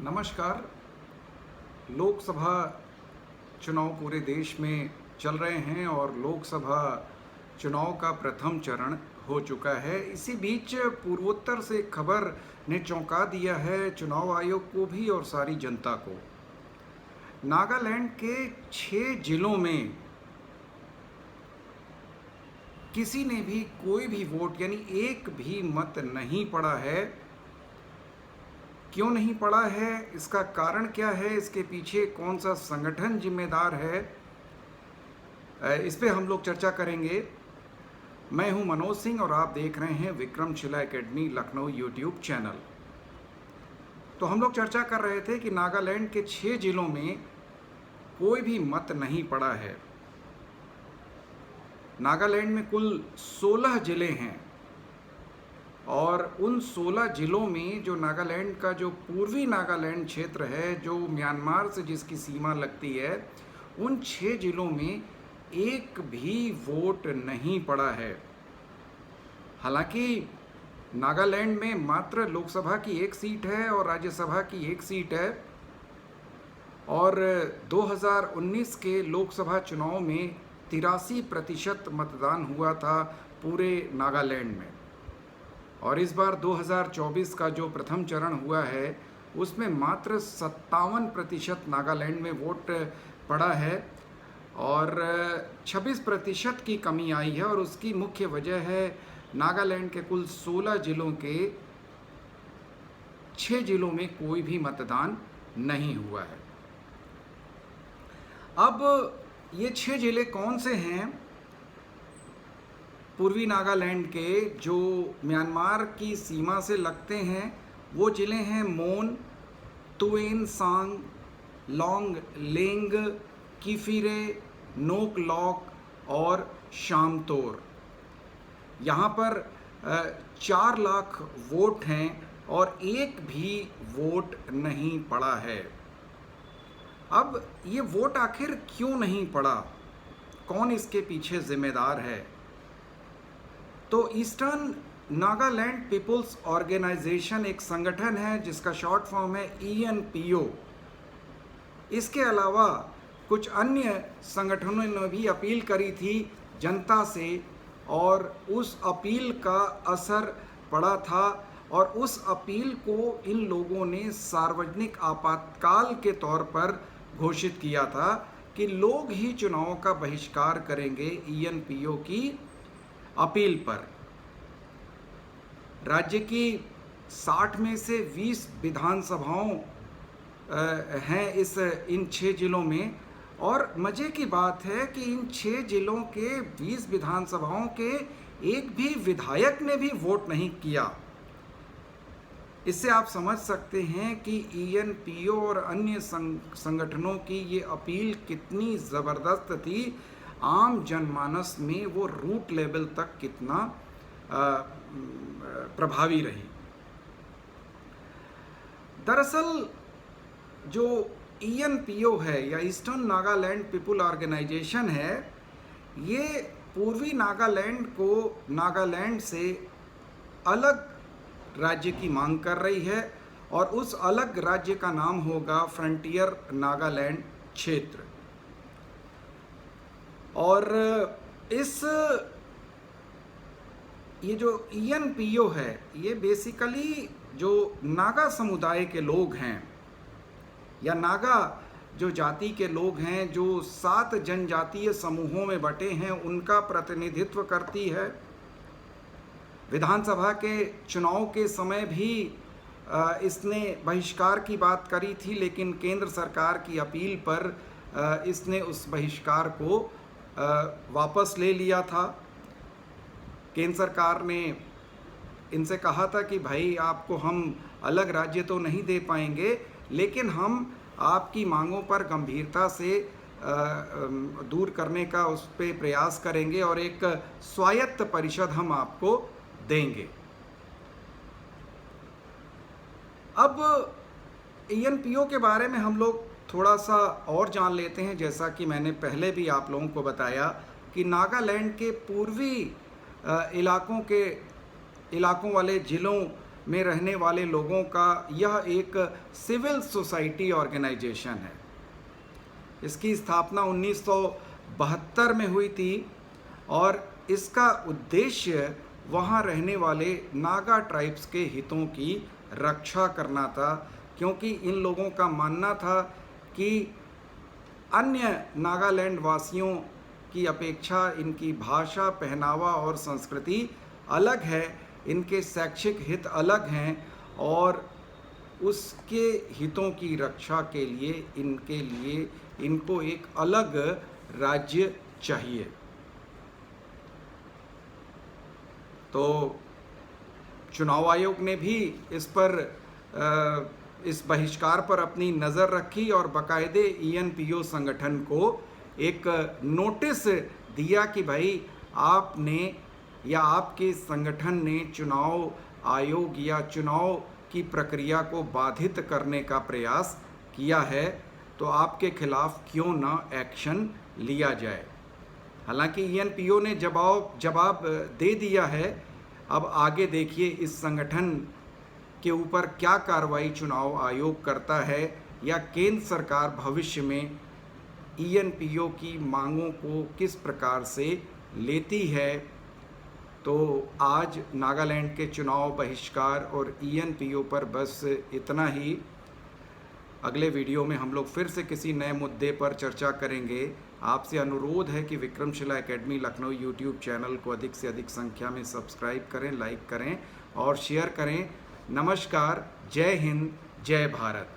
नमस्कार। लोकसभा चुनाव पूरे देश में चल रहे हैं और लोकसभा चुनाव का प्रथम चरण हो चुका है। इसी बीच पूर्वोत्तर से खबर ने चौंका दिया है चुनाव आयोग को भी और सारी जनता को। नागालैंड के 6 जिलों में किसी ने भी कोई भी वोट यानी एक भी मत नहीं पड़ा है। क्यों नहीं पड़ा है, इसका कारण क्या है, इसके पीछे कौन सा संगठन जिम्मेदार है, इस पे हम लोग चर्चा करेंगे। मैं हूं मनोज सिंह और आप देख रहे हैं Vikramshila academy Lucknow YouTube channel. तो हम लोग चर्चा कर रहे थे कि नागालैंड के 6 जिलों में कोई भी मत नहीं पड़ा है। नागालैंड में कुल 16 जिले हैं और उन 16 जिलों में जो नागालैंड का जो पूर्वी नागालैंड क्षेत्र है, जो म्यांमार से जिसकी सीमा लगती है, उन 6 जिलों में एक भी वोट नहीं पड़ा है। हालांकि नागालैंड में मात्र लोकसभा की 1 सीट है और राज्यसभा की 1 सीट है और 2019 के लोकसभा चुनाव में 83% मतदान हुआ था पूरे नागालैंड में। और इस बार 2024 का जो प्रथम चरण हुआ है उसमें मात्र 57% नागालैंड में वोट पड़ा है और 26% की कमी आई है। और उसकी मुख्य वजह है नागालैंड के कुल 16 जिलों के 6 जिलों में कोई भी मतदान नहीं हुआ है। अब ये 6 जिले कौन से हैं? पूर्वी नागालैंड के जो म्यांमार की सीमा से लगते हैं वो जिले हैं मोन, तुएन सांग, लोंग लेंग, किफिरे, नोक लॉक और शामतोर। यहाँ पर 4 लाख वोट हैं और एक भी वोट नहीं पड़ा है। अब ये वोट आखिर क्यों नहीं पड़ा, कौन इसके पीछे जिम्मेदार है? तो ईस्टर्न नागालैंड पीपुल्स ऑर्गेनाइजेशन एक संगठन है जिसका शॉर्ट फॉर्म है ENPO। इसके अलावा कुछ अन्य संगठनों ने भी अपील करी थी जनता से और उस अपील का असर पड़ा था और उस अपील को इन लोगों ने सार्वजनिक आपातकाल के तौर पर घोषित किया था कि लोग ही चुनाव का बहिष्कार करेंगे ENPO की अपील पर। राज्य की 60 में से 20 विधानसभाओं हैं इन 6 जिलों में और मज़े की बात है कि इन 6 जिलों के 20 विधानसभाओं के एक भी विधायक ने भी वोट नहीं किया। इससे आप समझ सकते हैं कि ENPO और अन्य संगठनों की ये अपील कितनी ज़बरदस्त थी, आम जनमानस में वो रूट लेवल तक कितना प्रभावी रही। दरअसल जो ENPO है या ईस्टर्न नागालैंड पीपुल ऑर्गेनाइजेशन है, ये पूर्वी नागालैंड को नागालैंड से अलग राज्य की मांग कर रही है और उस अलग राज्य का नाम होगा फ्रंटियर नागालैंड क्षेत्र। और ये जो ENPO है ये बेसिकली जो नागा समुदाय के लोग हैं या नागा जो जाति के लोग हैं, जो 7 जनजातीय समूहों में बटे हैं, उनका प्रतिनिधित्व करती है। विधानसभा के चुनाव के समय भी इसने बहिष्कार की बात करी थी, लेकिन केंद्र सरकार की अपील पर इसने उस बहिष्कार को वापस ले लिया था। केंद्र सरकार ने इनसे कहा था कि भाई आपको हम अलग राज्य तो नहीं दे पाएंगे, लेकिन हम आपकी मांगों पर गंभीरता से दूर करने का उस पर प्रयास करेंगे और एक स्वायत्त परिषद हम आपको देंगे। अब ENPO के बारे में हम लोग थोड़ा सा और जान लेते हैं। जैसा कि मैंने पहले भी आप लोगों को बताया कि नागालैंड के पूर्वी इलाकों वाले जिलों में रहने वाले लोगों का यह एक सिविल सोसाइटी ऑर्गेनाइजेशन है। इसकी स्थापना 1972 में हुई थी और इसका उद्देश्य वहाँ रहने वाले नागा ट्राइब्स के हितों की रक्षा करना था, क्योंकि इन लोगों का मानना था कि अन्य नागालैंड वासियों की अपेक्षा इनकी भाषा, पहनावा और संस्कृति अलग है, इनके शैक्षिक हित अलग हैं और उसके हितों की रक्षा के लिए इनको एक अलग राज्य चाहिए। तो चुनाव आयोग ने भी इस बहिष्कार पर अपनी नज़र रखी और बाकायदे ENPO संगठन को एक नोटिस दिया कि भाई आपने या आपके संगठन ने चुनाव आयोग या चुनाव की प्रक्रिया को बाधित करने का प्रयास किया है, तो आपके खिलाफ क्यों ना एक्शन लिया जाए। हालांकि ENPO ने जवाब दे दिया है। अब आगे देखिए इस संगठन के ऊपर क्या कार्रवाई चुनाव आयोग करता है या केंद्र सरकार भविष्य में ENPO की मांगों को किस प्रकार से लेती है। तो आज नागालैंड के चुनाव बहिष्कार और ENPO पर बस इतना ही। अगले वीडियो में हम लोग फिर से किसी नए मुद्दे पर चर्चा करेंगे। आपसे अनुरोध है कि Vikramshila academy Lucknow YouTube channel को अधिक से अधिक संख्या में सब्सक्राइब करें, लाइक करें और शेयर करें। नमस्कार, जय हिंद, जय भारत।